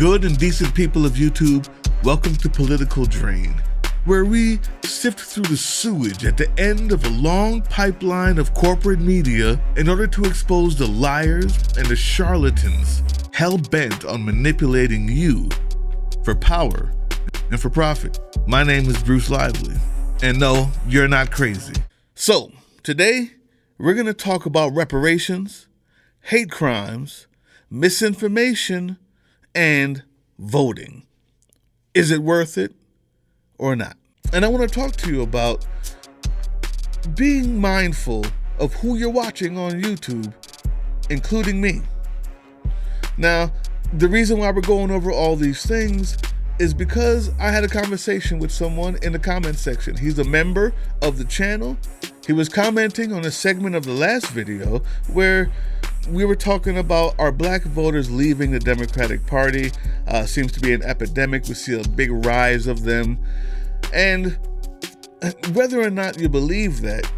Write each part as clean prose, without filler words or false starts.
Good and decent people of YouTube, welcome to Political Drain, where we sift through the sewage at the end of a long pipeline of corporate media in order to expose the liars and the charlatans hell-bent on manipulating you for power and for profit. My name is Bruce Lively, and no, you're not crazy. So, today, we're going to talk about reparations, hate crimes, misinformation, and voting. Is it worth it or not? And I want to talk to you about being mindful of who you're watching on YouTube, including me. Now, the reason why we're going over all these things is because I had a conversation with someone in the comment section. He's a member of the channel. He was commenting on a segment of the last video where we were talking about are black voters leaving the Democratic Party. Seems to be an epidemic. We see a big rise of them. And whether or not you believe that,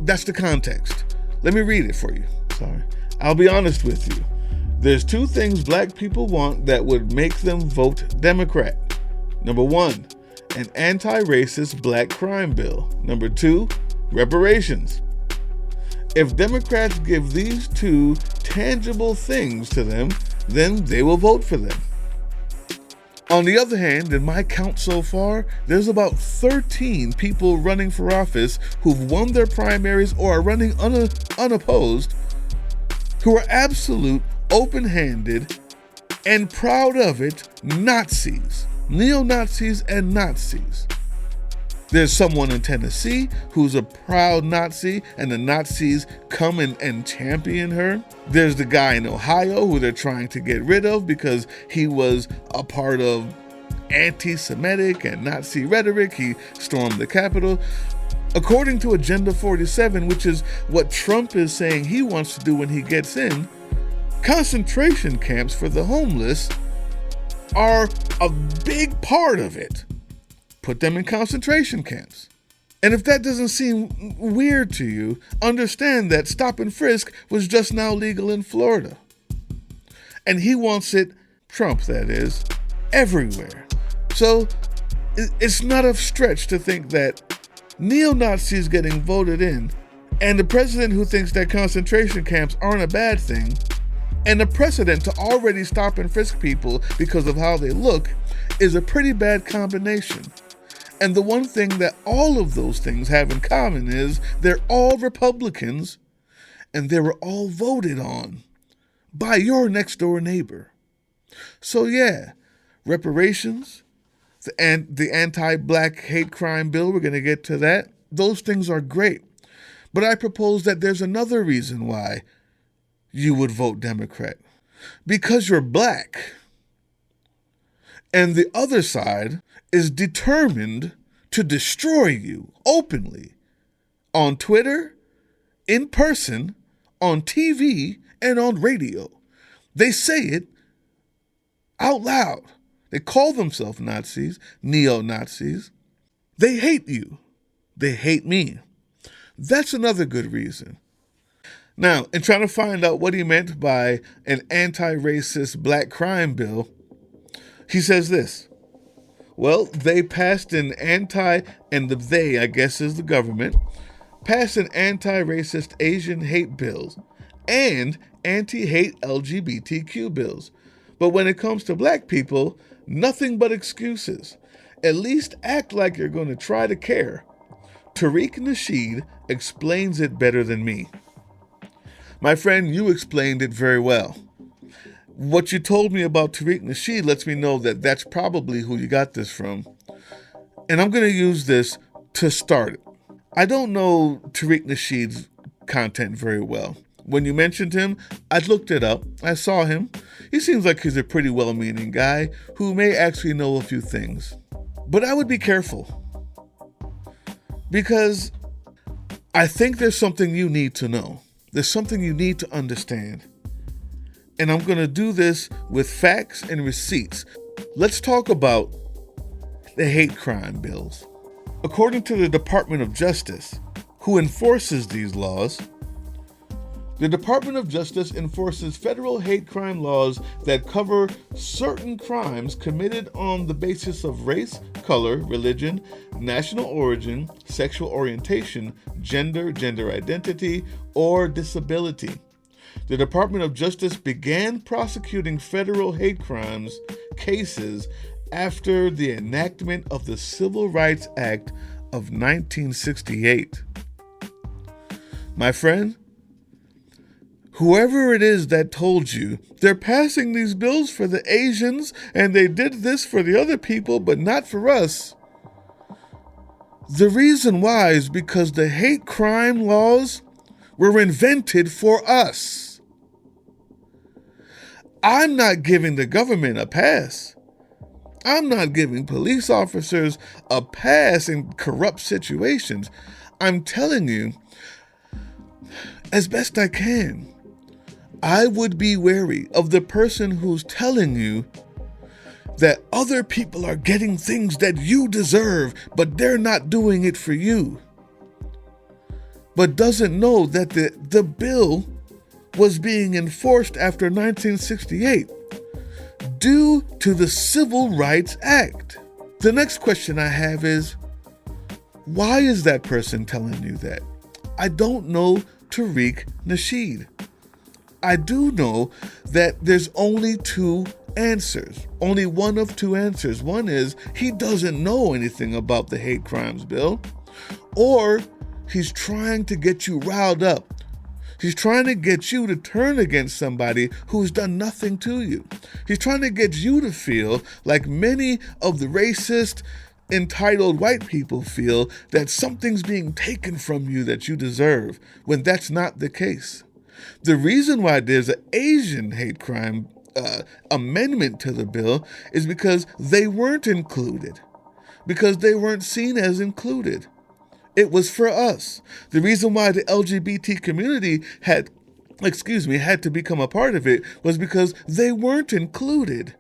that's the context. Let me read it for you. Sorry. I'll be honest with you. There's two things black people want that would make them vote Democrat. Number one, an anti-racist black crime bill. Number two, reparations. If Democrats give these two tangible things to them, then they will vote for them. On the other hand, in my count so far, there's about 13 people running for office who've won their primaries or are running unopposed, who are absolute, open-handed, and proud of it Nazis, neo-Nazis and Nazis. There's someone in Tennessee who's a proud Nazi, and the Nazis come and champion her. There's the guy in Ohio who they're trying to get rid of because he was a part of anti-Semitic and Nazi rhetoric. He stormed the Capitol. According to Agenda 47, which is what Trump is saying he wants to do when he gets in, concentration camps for the homeless are a big part of it. Put them in concentration camps. And if that doesn't seem weird to you, understand that stop and frisk was just now legal in Florida. And he wants it, Trump that is, everywhere. So it's not a stretch to think that neo-Nazis getting voted in, and the president who thinks that concentration camps aren't a bad thing, and the precedent to already stop and frisk people because of how they look is a pretty bad combination. And the one thing that all of those things have in common is they're all Republicans, and they were all voted on by your next door neighbor. So yeah, reparations, the anti-black hate crime bill, we're going to get to that. Those things are great. But I propose that there's another reason why you would vote Democrat. Because you're black. And the other side is determined to destroy you openly on Twitter, in person, on TV, and on radio. They say it out loud. They call themselves Nazis, neo-Nazis. They hate you. They hate me. That's another good reason. Now, in trying to find out what he meant by an anti-racist black crime bill, he says this. Well, they passed and they, I guess, is the government, passed an anti-racist Asian hate bills and anti-hate LGBTQ bills. But when it comes to black people, nothing but excuses. At least act like you're going to try to care. Tariq Nasheed explains it better than me. My friend, you explained it very well. What you told me about Tariq Nasheed lets me know that that's probably who you got this from. And I'm going to use this to start it. I don't know Tariq Nasheed's content very well. When you mentioned him, I looked it up. I saw him. He seems like he's a pretty well-meaning guy who may actually know a few things. But I would be careful. Because I think there's something you need to know. There's something you need to understand. And I'm going to do this with facts and receipts. Let's talk about the hate crime bills. According to the Department of Justice, who enforces these laws, The Department of Justice enforces federal hate crime laws that cover certain crimes committed on the basis of race, color, religion, national origin, sexual orientation, gender, gender identity, or disability. The Department of Justice began prosecuting federal hate crimes cases after the enactment of the Civil Rights Act of 1968. My friend, whoever it is that told you they're passing these bills for the Asians and they did this for the other people but not for us, the reason why is because the hate crime laws were invented for us. I'm not giving the government a pass. I'm not giving police officers a pass in corrupt situations. I'm telling you, as best I can, I would be wary of the person who's telling you that other people are getting things that you deserve, but they're not doing it for you. But doesn't know that the bill was being enforced after 1968 due to the Civil Rights Act. The next question I have is, why is that person telling you that? I don't know Tariq Nasheed. I do know that there's only two answers, only one of two answers. One is he doesn't know anything about the hate crimes bill, or he's trying to get you riled up. He's trying to get you to turn against somebody who's done nothing to you. He's trying to get you to feel like many of the racist, entitled white people feel, that something's being taken from you that you deserve, when that's not the case. The reason why there's an Asian hate crime amendment to the bill is because they weren't included, because they weren't seen as included. It was for us. The reason why the LGBT community had to become a part of it was because they weren't included.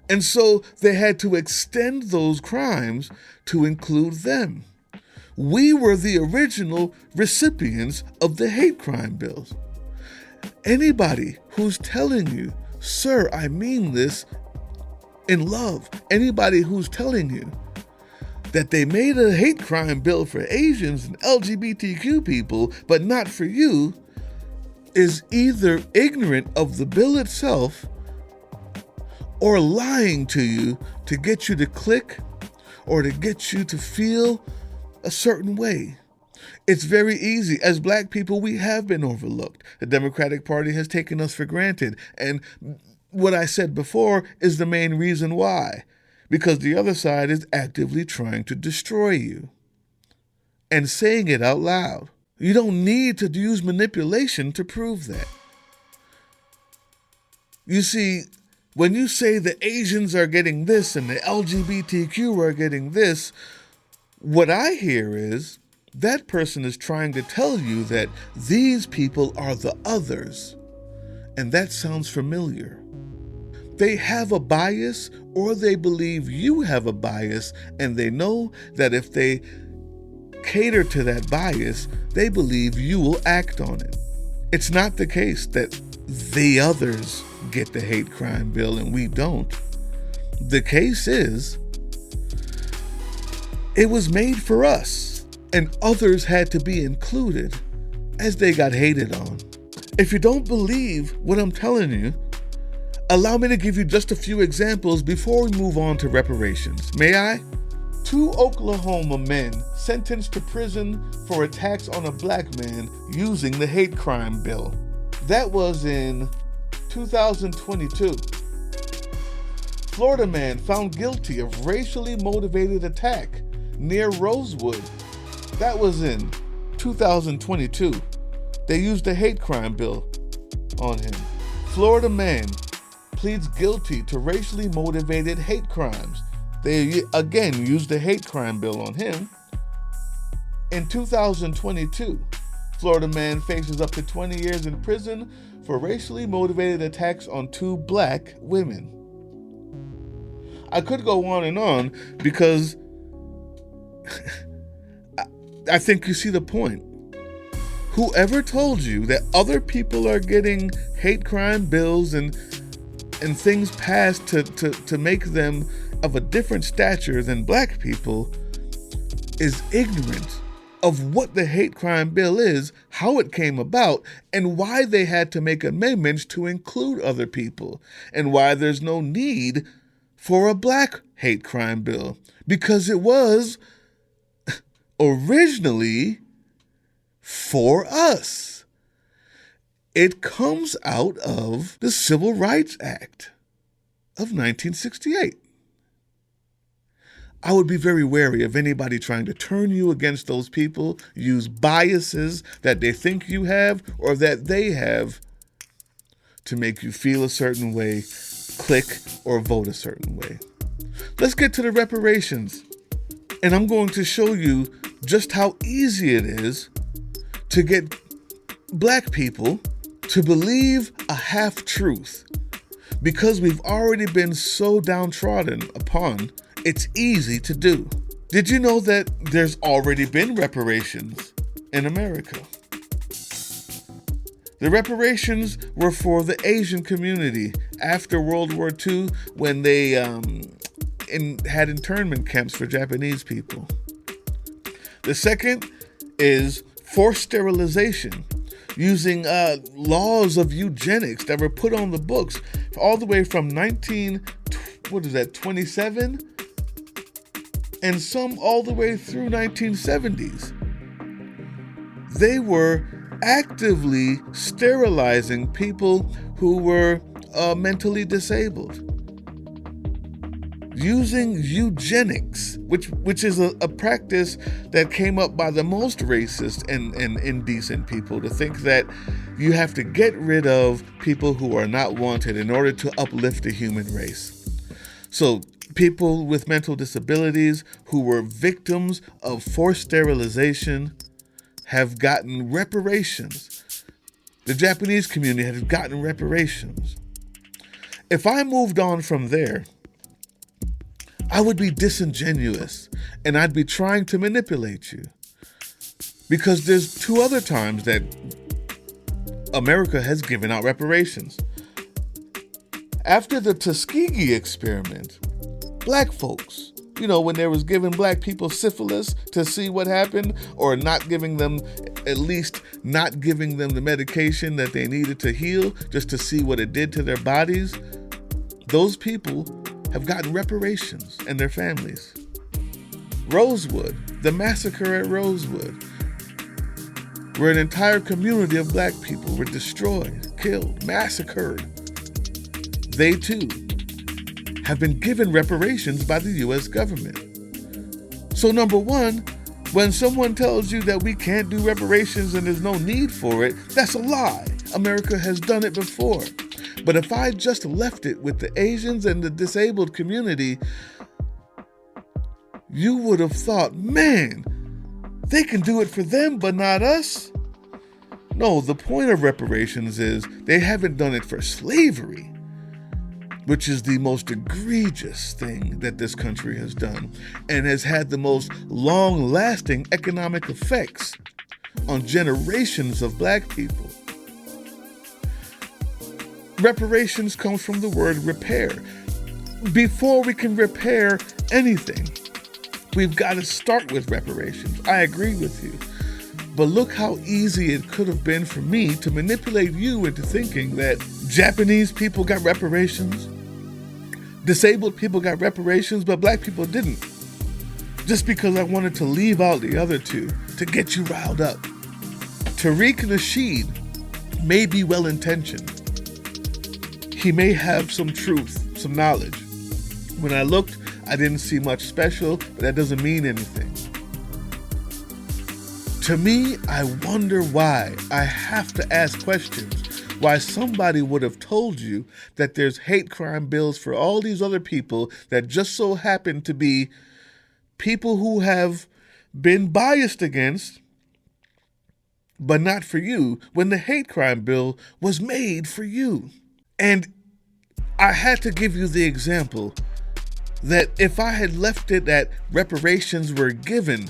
And so they had to extend those crimes to include them. We were the original recipients of the hate crime bills. Anybody who's telling you, sir, I mean this in love, anybody who's telling you that they made a hate crime bill for Asians and LGBTQ people, but not for you, is either ignorant of the bill itself or lying to you to get you to click or to get you to feel a certain way. It's very easy. As black people, we have been overlooked. The Democratic Party has taken us for granted. And what I said before is the main reason why. Because the other side is actively trying to destroy you and saying it out loud. You don't need to use manipulation to prove that. You see, when you say the Asians are getting this and the LGBTQ are getting this, what I hear is that person is trying to tell you that these people are the others. And that sounds familiar. They have a bias, or they believe you have a bias, and they know that if they cater to that bias, they believe you will act on it. It's not the case that the others get the hate crime bill and we don't. The case is, it was made for us, and others had to be included as they got hated on. If you don't believe what I'm telling you, allow me to give you just a few examples before we move on to reparations. May I? 2 Oklahoma men sentenced to prison for attacks on a black man using the hate crime bill. That was in 2022. Florida man found guilty of racially motivated attack near Rosewood. That was in 2022. They used the hate crime bill on him. Florida man pleads guilty to racially motivated hate crimes. They again used the hate crime bill on him. In 2022, Florida man faces up to 20 years in prison for racially motivated attacks on 2 black women. I could go on and on because I think you see the point. Whoever told you that other people are getting hate crime bills and things passed to make them of a different stature than black people is ignorant of what the hate crime bill is, how it came about, and why they had to make amendments to include other people, and why there's no need for a black hate crime bill, because it was originally for us. It comes out of the Civil Rights Act of 1968. I would be very wary of anybody trying to turn you against those people, use biases that they think you have or that they have to make you feel a certain way, click, or vote a certain way. Let's get to the reparations. And I'm going to show you just how easy it is to get black people to believe a half-truth. Because we've already been so downtrodden upon, it's easy to do. Did you know that there's already been reparations in America? The reparations were for the Asian community after World War II when they had internment camps for Japanese people. The second is forced sterilization, using laws of eugenics that were put on the books all the way from 27, and some all the way through 1970s. They were actively sterilizing people who were mentally disabled, using eugenics, which is a practice that came up by the most racist and indecent people, to think that you have to get rid of people who are not wanted in order to uplift the human race. So people with mental disabilities who were victims of forced sterilization have gotten reparations. The Japanese community has gotten reparations. If I moved on from there, I would be disingenuous and I'd be trying to manipulate you. Because there's two other times that America has given out reparations. After the Tuskegee experiment, black folks, when they was giving black people syphilis to see what happened, or not giving them the medication that they needed to heal, just to see what it did to their bodies, those people have gotten reparations and their families. Rosewood, the massacre at Rosewood, where an entire community of black people were destroyed, killed, massacred. They too have been given reparations by the U.S. government. So number one, when someone tells you that we can't do reparations and there's no need for it, that's a lie. America has done it before. But if I just left it with the Asians and the disabled community, you would have thought, man, they can do it for them, but not us. No, the point of reparations is they haven't done it for slavery, which is the most egregious thing that this country has done and has had the most long-lasting economic effects on generations of black people. Reparations comes from the word repair. Before we can repair anything, we've got to start with reparations. I agree with you. But look how easy it could have been for me to manipulate you into thinking that Japanese people got reparations, disabled people got reparations, but black people didn't. Just because I wanted to leave out the other two to get you riled up. Tariq Nasheed may be well-intentioned. He may have some truth, some knowledge. When I looked, I didn't see much special, but that doesn't mean anything. To me, I wonder why. I have to ask questions. Why somebody would have told you that there's hate crime bills for all these other people that just so happen to be people who have been biased against, but not for you, when the hate crime bill was made for you. And I had to give you the example that if I had left it at reparations were given,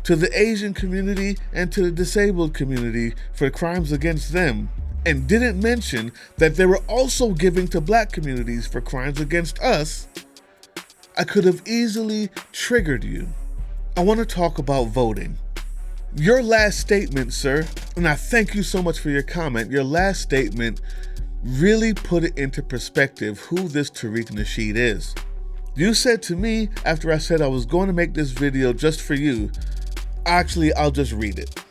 to the Asian community and to the disabled community for crimes against them, and didn't mention that they were also giving to black communities for crimes against us, I could have easily triggered you. I want to talk about voting. Your last statement, sir, and I thank you so much for your comment, your last statement really put it into perspective who this Tariq Nasheed is. You said to me after I said I was going to make this video just for you, actually, I'll just read it.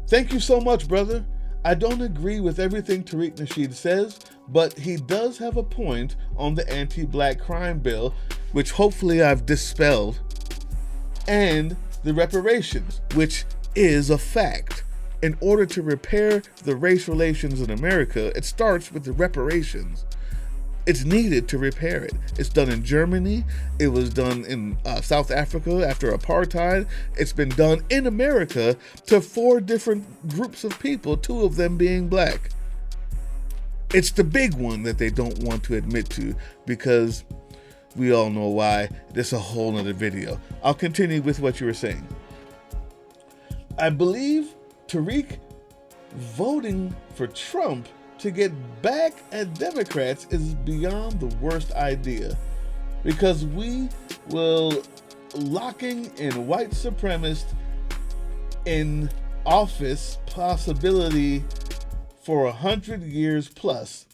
Thank you so much, brother. I don't agree with everything Tariq Nasheed says, but he does have a point on the anti-black crime bill, which hopefully I've dispelled, and the reparations, which is a fact. In order to repair the race relations in America, it starts with the reparations. It's needed to repair it. It's done in Germany. It was done in South Africa after apartheid. It's been done in America to 4 different groups of people, 2 of them being black. It's the big one that they don't want to admit to because we all know why. That's a whole nother video. I'll continue with what you were saying. I believe Tariq voting for Trump to get back at Democrats is beyond the worst idea, because we will locking in white supremacists in office possibility for 100 years plus.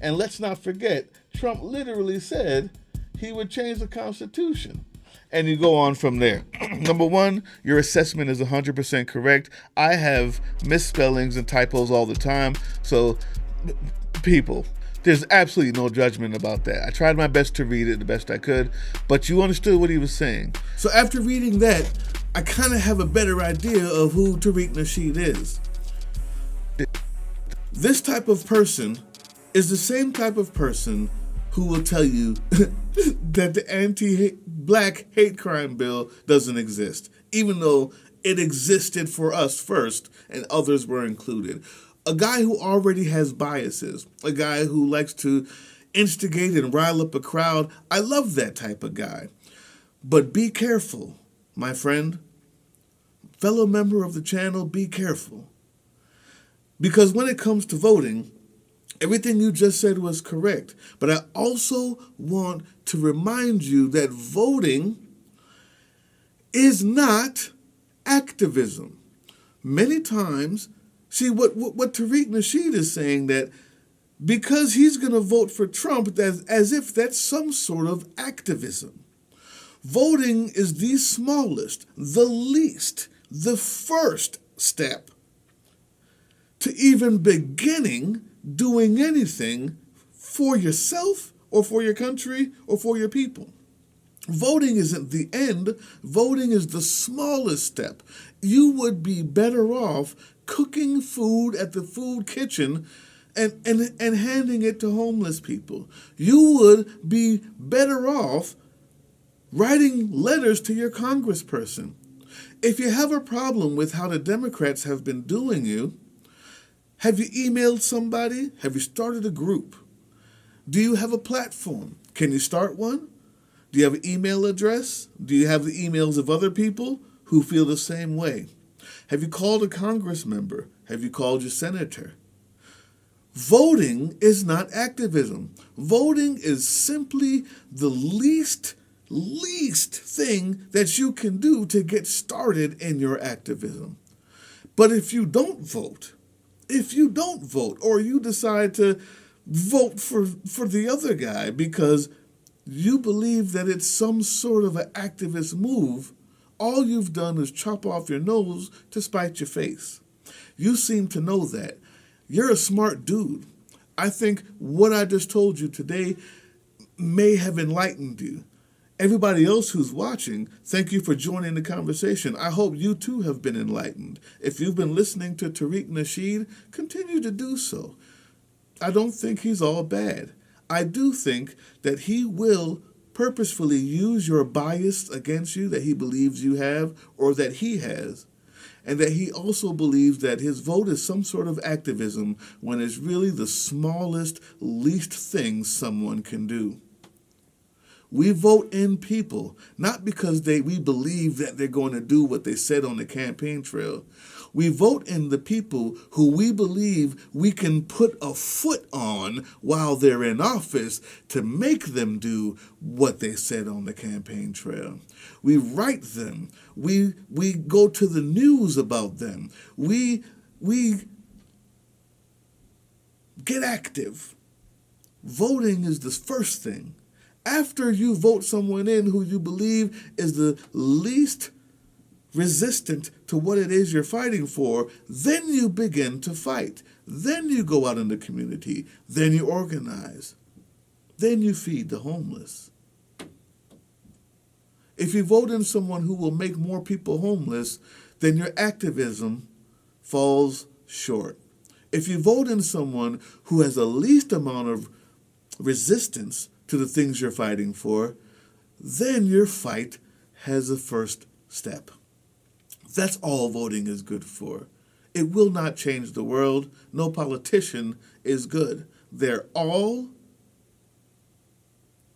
And let's not forget, Trump literally said he would change the Constitution. And you go on from there. Number one, your assessment is 100% correct. I have misspellings and typos all the time. So, people, there's absolutely no judgment about that. I tried my best to read it the best I could, but you understood what he was saying. So after reading that, I kind of have a better idea of who Tariq Nasheed is. This type of person is the same type of person who will tell you that the anti-black hate crime bill doesn't exist, even though it existed for us first and others were included. A guy who already has biases, a guy who likes to instigate and rile up a crowd. I love that type of guy. But be careful, my friend. Fellow member of the channel, be careful. Because when it comes to voting, everything you just said was correct. But I also want to remind you that voting is not activism. Many times, see, what Tariq Nasheed is saying, that because he's going to vote for Trump, as if that's some sort of activism. Voting is the smallest, the least, the first step to even beginning doing anything for yourself or for your country or for your people. Voting isn't the end. Voting is the smallest step. You would be better off cooking food at the food kitchen and handing it to homeless people. You would be better off writing letters to your congressperson. If you have a problem with how the Democrats have been doing you, have you emailed somebody? Have you started a group? Do you have a platform? Can you start one? Do you have an email address? Do you have the emails of other people who feel the same way? Have you called a Congress member? Have you called your senator? Voting is not activism. Voting is simply the least thing that you can do to get started in your activism. But if you don't vote, or you decide to vote for the other guy because you believe that it's some sort of an activist move, all you've done is chop off your nose to spite your face. You seem to know that. You're a smart dude. I think what I just told you today may have enlightened you. Everybody else who's watching, thank you for joining the conversation. I hope you too have been enlightened. If you've been listening to Tariq Nasheed, continue to do so. I don't think he's all bad. I do think that he will purposefully use your bias against you that he believes you have or that he has, and that he also believes that his vote is some sort of activism when it's really the smallest, least thing someone can do. We vote in people, not because we believe that they're going to do what they said on the campaign trail. We vote in the people who we believe we can put a foot on while they're in office to make them do what they said on the campaign trail. We write them. We go to the news about them. We get active. Voting is the first thing. After you vote someone in who you believe is the least resistant to what it is you're fighting for, then you begin to fight. Then you go out in the community. Then you organize. Then you feed the homeless. If you vote in someone who will make more people homeless, then your activism falls short. If you vote in someone who has the least amount of resistance to the things you're fighting for, then your fight has a first step. That's all voting is good for. It will not change the world. No politician is good. They're all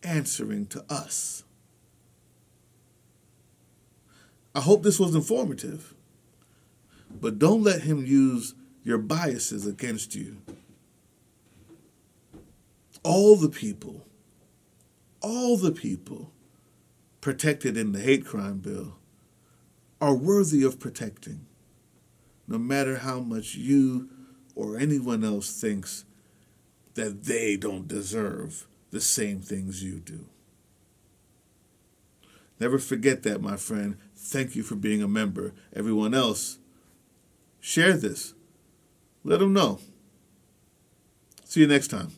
answering to us. I hope this was informative, but don't let him use your biases against you. All the people protected in the hate crime bill are worthy of protecting, no matter how much you or anyone else thinks that they don't deserve the same things you do. Never forget that, my friend. Thank you for being a member. Everyone else, share this. Let them know. See you next time.